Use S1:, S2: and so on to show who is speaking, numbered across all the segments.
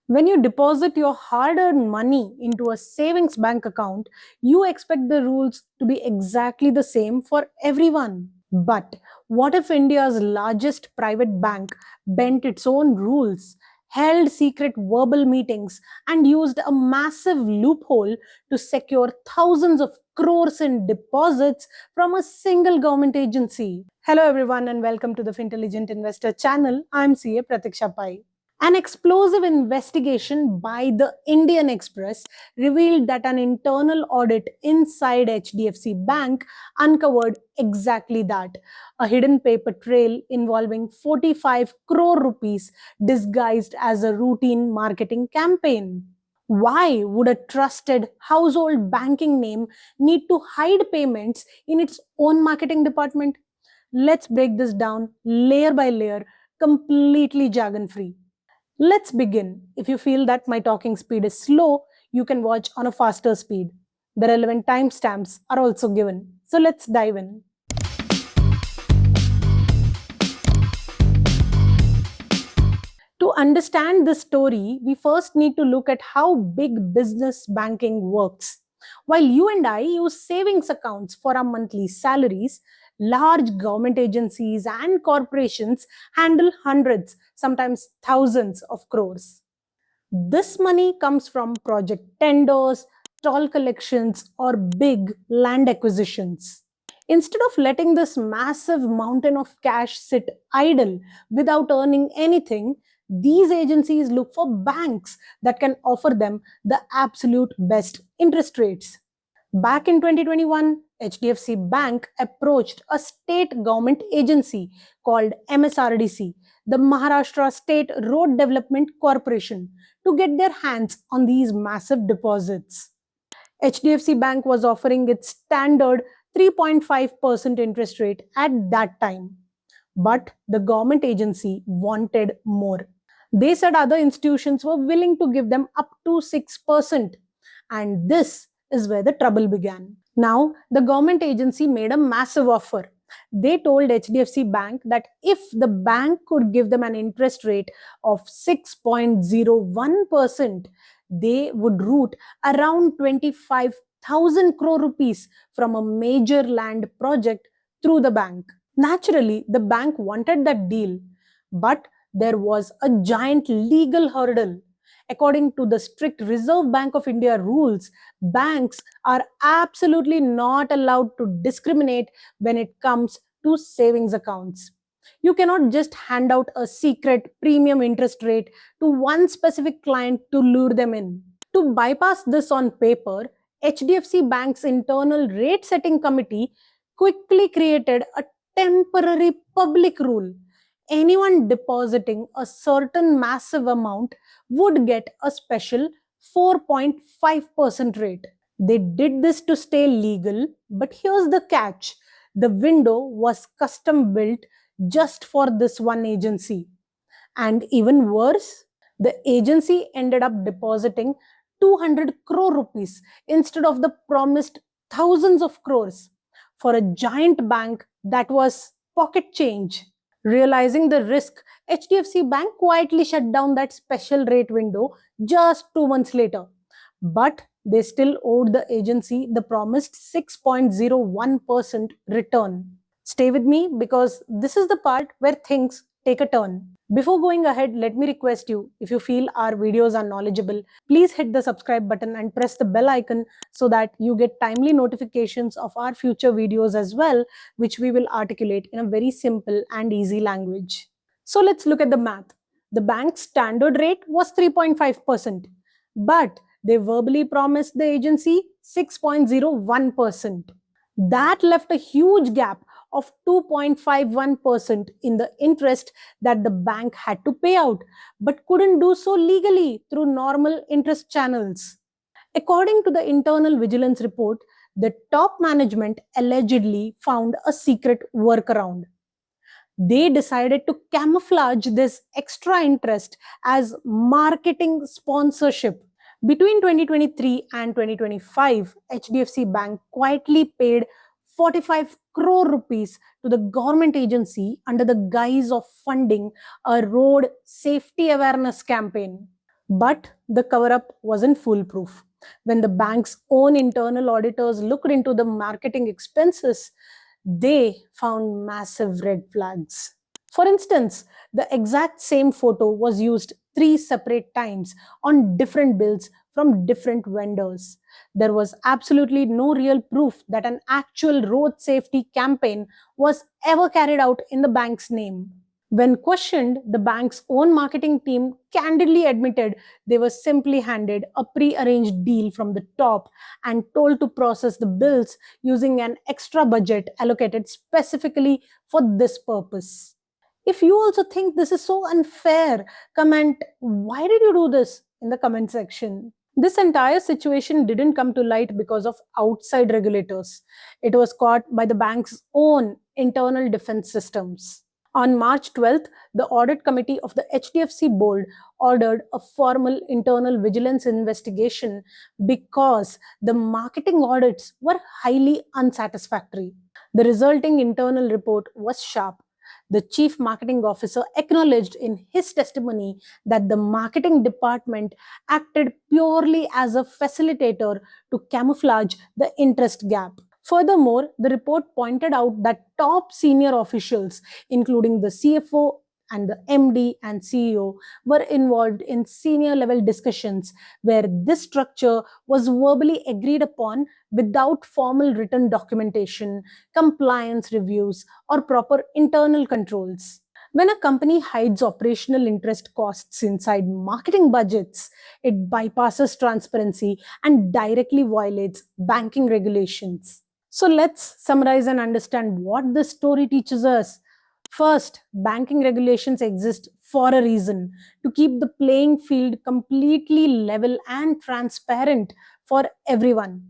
S1: When you deposit your hard-earned money into a savings bank account, you expect the rules to be exactly the same for everyone. But what if India's largest private bank bent its own rules, held secret verbal meetings, and used a massive loophole to secure thousands of crores in deposits from a single government agency? Hello, everyone, and welcome to the Fintelligent Investor channel. I'm CA Pratiksha Pai. An explosive investigation by the Indian Express revealed that an internal audit inside HDFC Bank uncovered exactly that, a hidden paper trail involving 45 crore rupees disguised as a routine marketing campaign. Why would a trusted household banking name need to hide payments in its own marketing department? Let's break this down layer by layer, completely jargon free. Let's begin. If you feel that my talking speed is slow, you can watch on a faster speed. The relevant timestamps are also given. So let's dive in. To understand this story, we first need to look at how big business banking works. While you and I use savings accounts for our monthly salaries, large government agencies and corporations handle hundreds, sometimes thousands of crores. This money comes from project tenders, toll collections, or big land acquisitions. Instead of letting this massive mountain of cash sit idle without earning anything, these agencies look for banks that can offer them the absolute best interest rates. Back in 2021, HDFC Bank approached a state government agency called MSRDC, the Maharashtra State Road Development Corporation, to get their hands on these massive deposits. HDFC Bank was offering its standard 3.5% interest rate at that time. But the government agency wanted more. They said other institutions were willing to give them up to 6%. And this is where the trouble began. Now, the government agency made a massive offer. They told HDFC Bank that if the bank could give them an interest rate of 6.01%, they would route around 25,000 crore rupees from a major land project through the bank. Naturally, the bank wanted that deal, but there was a giant legal hurdle. According to the strict Reserve Bank of India rules, banks are absolutely not allowed to discriminate when it comes to savings accounts. You cannot just hand out a secret premium interest rate to one specific client to lure them in. To bypass this on paper, HDFC Bank's internal rate setting committee quickly created a temporary public rule. Anyone depositing a certain massive amount would get a special 4.5% rate. They did this to stay legal, but here's the catch. The window was custom built just for this one agency. And even worse, the agency ended up depositing 200 crore rupees instead of the promised thousands of crores for a giant bank that was pocket change. Realizing the risk, HDFC Bank quietly shut down that special rate window just 2 months later. But they still owed the agency the promised 6.01% return. Stay with me because this is the part where things take a turn. Before going ahead, let me request you, if you feel our videos are knowledgeable, please hit the subscribe button and press the bell icon so that you get timely notifications of our future videos as well, which we will articulate in a very simple and easy language. So let's look at the math. The bank's standard rate was 3.5%, but they verbally promised the agency 6.01%. That left a huge gap of 2.51% in the interest that the bank had to pay out, but couldn't do so legally through normal interest channels. According to the internal vigilance report, the top management allegedly found a secret workaround. They decided to camouflage this extra interest as marketing sponsorship. Between 2023 and 2025, HDFC Bank quietly paid 45 crore rupees to the government agency under the guise of funding a road safety awareness campaign. But the cover up wasn't foolproof. When the bank's own internal auditors looked into the marketing expenses, they found massive red flags. For instance, the exact same photo was used three separate times on different bills from different vendors. There was absolutely no real proof that an actual road safety campaign was ever carried out in the bank's name. When questioned, the bank's own marketing team candidly admitted they were simply handed a pre-arranged deal from the top and told to process the bills using an extra budget allocated specifically for this purpose. If you also think this is so unfair, comment, why did you do this in the comment section? This entire situation didn't come to light because of outside regulators. It was caught by the bank's own internal defense systems. On March 12th, the audit committee of the HDFC board ordered a formal internal vigilance investigation because the marketing audits were highly unsatisfactory. The resulting internal report was sharp. The chief marketing officer acknowledged in his testimony that the marketing department acted purely as a facilitator to camouflage the interest gap. Furthermore, the report pointed out that top senior officials, including the CFO and the MD and CEO, were involved in senior level discussions where this structure was verbally agreed upon without formal written documentation, compliance reviews, or proper internal controls. When a company hides operational interest costs inside marketing budgets, it bypasses transparency and directly violates banking regulations. So let's summarize and understand what this story teaches us. First, banking regulations exist for a reason, to keep the playing field completely level and transparent for everyone.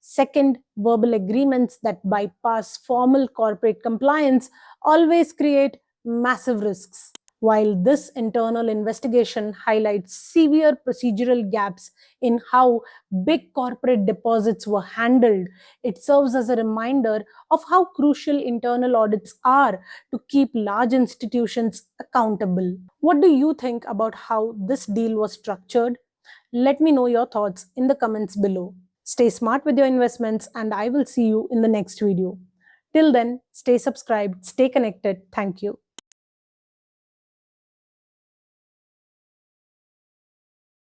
S1: Second, verbal agreements that bypass formal corporate compliance always create massive risks. While this internal investigation highlights severe procedural gaps in how big corporate deposits were handled, it serves as a reminder of how crucial internal audits are to keep large institutions accountable. What do you think about how this deal was structured? Let me know your thoughts in the comments below. Stay smart with your investments, and I will see you in the next video. Till then, stay subscribed, stay connected. Thank you.